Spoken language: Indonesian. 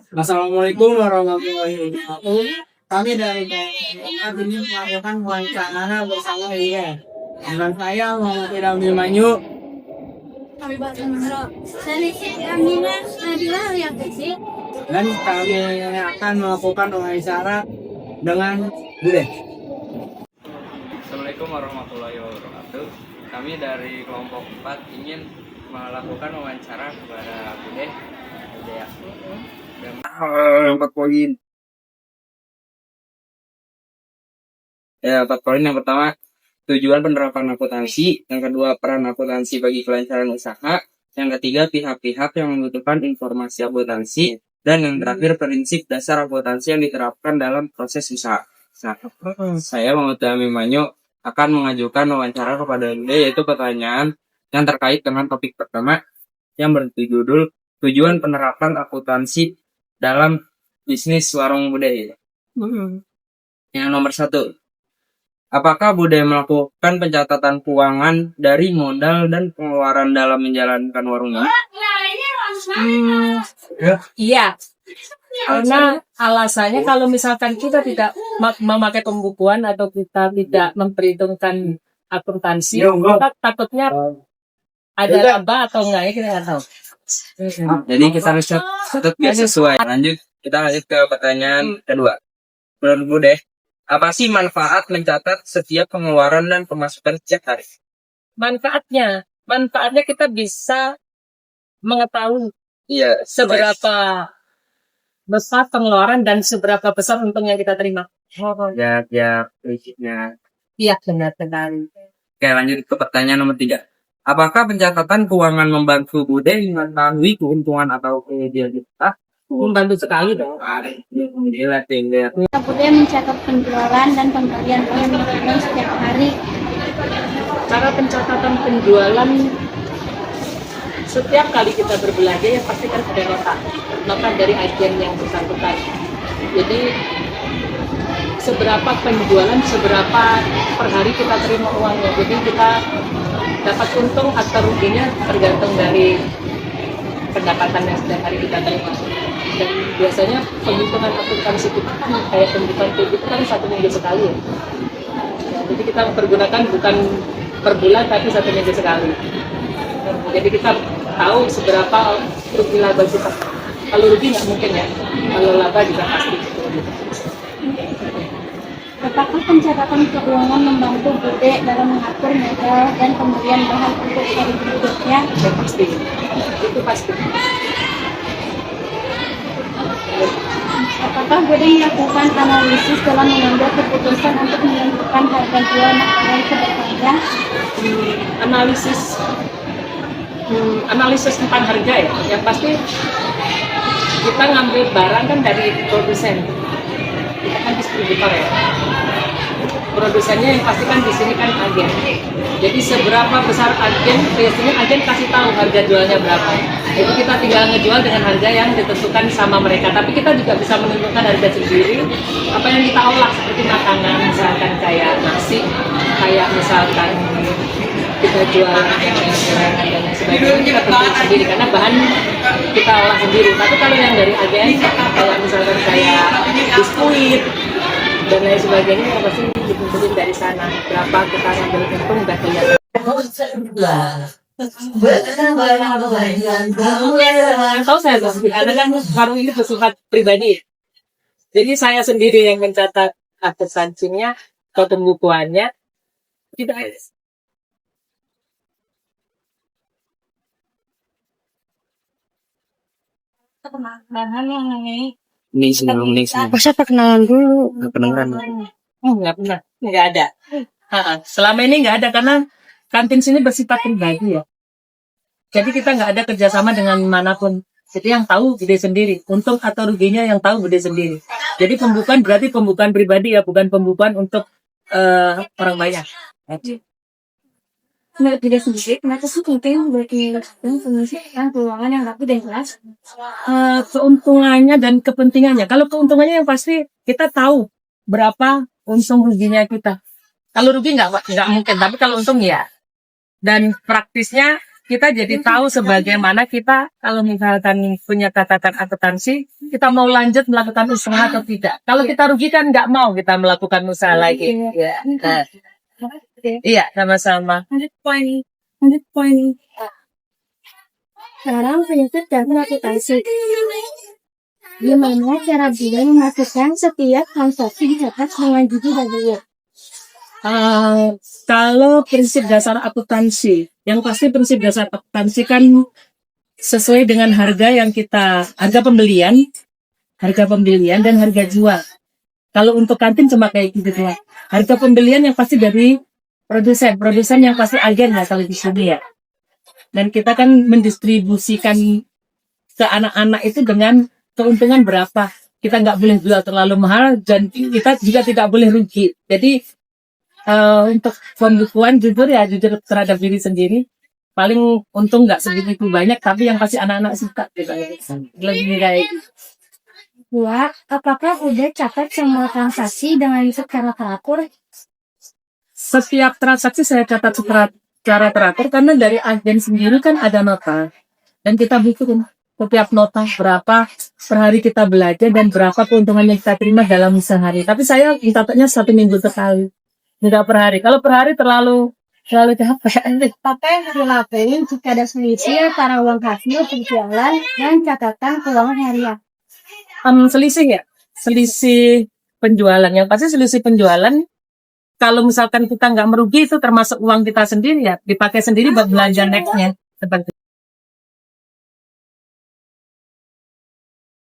Assalamualaikum warahmatullahi wabarakatuh. Kami dari KPI ini melakukan wawancara bersama Lia. Dengan saya Muhammad Ilham Bimanyu. Kami bahasa Manado. Saya Amina Nadila yang kecil. Dan kami akan melakukan wawancara dengan Bude. Assalamualaikum warahmatullahi wabarakatuh. Kami dari kelompok 4 ingin melakukan wawancara kepada Bude. Ya. Dan 4 poin. Ya, 4 poin. Yang pertama, tujuan penerapan akuntansi. Yang kedua, peran akuntansi bagi kelancaran usaha. Yang ketiga, pihak-pihak yang membutuhkan informasi akuntansi. Dan yang terakhir, prinsip dasar akuntansi yang diterapkan dalam proses usaha. Saya Muhammad Abimanyu akan mengajukan wawancara kepada Bude, yaitu pertanyaan yang terkait dengan topik pertama yang berjudul tujuan penerapan akuntansi dalam bisnis warung Bude. Yang nomor 1, apakah Bude melakukan pencatatan keuangan dari modal dan pengeluaran dalam menjalankan warungnya? Iya, karena alasannya kalau misalkan kita tidak memakai pembukuan atau kita tidak memperhitungkan akuntansi, maka takutnya ada laba atau enggak ya kita nggak tahu. Jadi kita harus catat biar sesuai. Kita lanjut ke pertanyaan kedua. Menurut Bude, apa sih manfaat mencatat setiap pengeluaran dan pemasukan setiap hari? Manfaatnya kita bisa mengetahui Iya, seberapa besar pengeluaran dan seberapa besar untung yang kita terima. ya, prinsipnya. Iya, benar sekali. Oke, lanjut ke pertanyaan nomor 3. Apakah pencatatan keuangan membantu Bude mengetahui keuntungan atau kerugian kita? Membantu sekali dong. Gila, tinggal. Bude mencatat penjualan dan pembelian yang dilakukan setiap hari. Cara pencatatan penjualan setiap kali kita berbelanja ya pasti kan ada nota dari agen yang bersangkutan. Jadi seberapa penjualan, seberapa per hari kita terima uangnya. Jadi kita dapat untung atau ruginya tergantung dari pendapatan yang setiap hari kita terima. Dan biasanya penghitungan akuntansi kita kan kayak pembukuan itu kan 1 minggu sekali ya. Jadi kita pergunakan bukan per bulan tapi 1 minggu sekali. Jadi kita tahu seberapa rugi laba kita. Kalau rugi nggak mungkin ya. Kalau laba juga pasti. Apakah pencatatan keuangan membantu Bude dalam mengatur modal dan pembelian bahan untuk hari berikutnya? Ya pasti. Itu pasti. Apakah Bude melakukan analisis dalam mengambil keputusan untuk menentukan harga jual makanan ke depannya? Analisis tentang harga ya. Yang pasti kita ngambil barang kan dari produsen. Kita kan distributor ya. Produsennya yang pasti kan di sini kan agen. Jadi seberapa besar agen, biasanya agen kasih tahu harga jualnya berapa. Jadi kita tinggal ngejual dengan harga yang ditentukan sama mereka. Tapi kita juga bisa menentukan harga sendiri. Apa yang kita olah seperti makanan, misalkan kayak nasi, kayak misalkan kita jual gorengan dan sebagainya, kita tentuin sendiri karena bahan kita olah sendiri. Tapi kalau yang dari agen, kayak misalkan kayak biskuit dan lain sebagainya, yang pasti ditentuin dari sana. Berapa kita ngambil untung udah kelihatan. Tahu saya tuh, karena kan warung ini bersifat pribadi. Jadi saya sendiri yang mencatat akuntansinya atau pembukuannya. Tidak Bahan yang mengenai Nih sebelum nih sebelum. Masa perkenalan dulu. Kedengeran. nggak pernah, nggak ada. Selama ini nggak ada karena kantin sini bersifat pribadi ya. Jadi kita nggak ada kerjasama dengan manapun. Jadi yang tahu Bude sendiri, untung atau ruginya yang tahu Bude sendiri. Jadi pembukuan berarti pembukuan pribadi ya, bukan pembukuan untuk orang banyak. Menurut Bude sendiri, kenapa sih penting bagi pengisian keuangan yang rapi dan jelas? Keuntungannya dan kepentingannya. Kalau keuntungannya yang pasti kita tahu berapa untung ruginya kita. Kalau rugi nggak mungkin, tapi kalau untung ya. Dan praktisnya kita jadi tahu sebagaimana kita kalau misalkan punya catatan akuntansi, kita mau lanjut melakukan usaha atau tidak. Kalau kita rugi kan nggak mau kita melakukan usaha lagi. Ya. Nah, iya, sama-sama. Lanjut poin. Sekarang prinsip dan reputasi. Gimana cara dia memastikan setiap transaksi dicatat dengan jujur dan benar? Kalau prinsip dasar akuntansi, yang pasti prinsip dasar akuntansi kan sesuai dengan harga pembelian dan harga jual. Kalau untuk kantin cuma kayak gitu ya. Harga pembelian yang pasti dari produsen yang pasti agen ya kalau di sini ya. Dan kita kan mendistribusikan ke anak-anak itu dengan keuntungan berapa. Kita nggak boleh jual terlalu mahal dan kita juga tidak boleh rugi. Jadi untuk pembukuan jujur terhadap diri sendiri. Paling untung nggak segitu banyak, tapi yang pasti anak-anak suka gitu. Lebih kayak gitu. Dua, apakah udah catat semua transaksi dengan secara teratur? Setiap transaksi saya catat secara teratur karena dari agen sendiri kan ada nota dan kita bikin setiap nota berapa per hari kita belanja dan berapa keuntungan yang kita terima dalam sehari. Tapi saya catatnya 1 minggu sekali, tidak per hari. Kalau per hari terlalu capek. Apa yang harus dilakuin jika ada selisih antara uang hasil penjualan dan catatan keuangan harian? Selisih penjualan. Yang pasti selisih penjualan, kalau misalkan kita nggak merugi itu termasuk uang kita sendiri ya, dipakai sendiri buat belanja nextnya. Seperti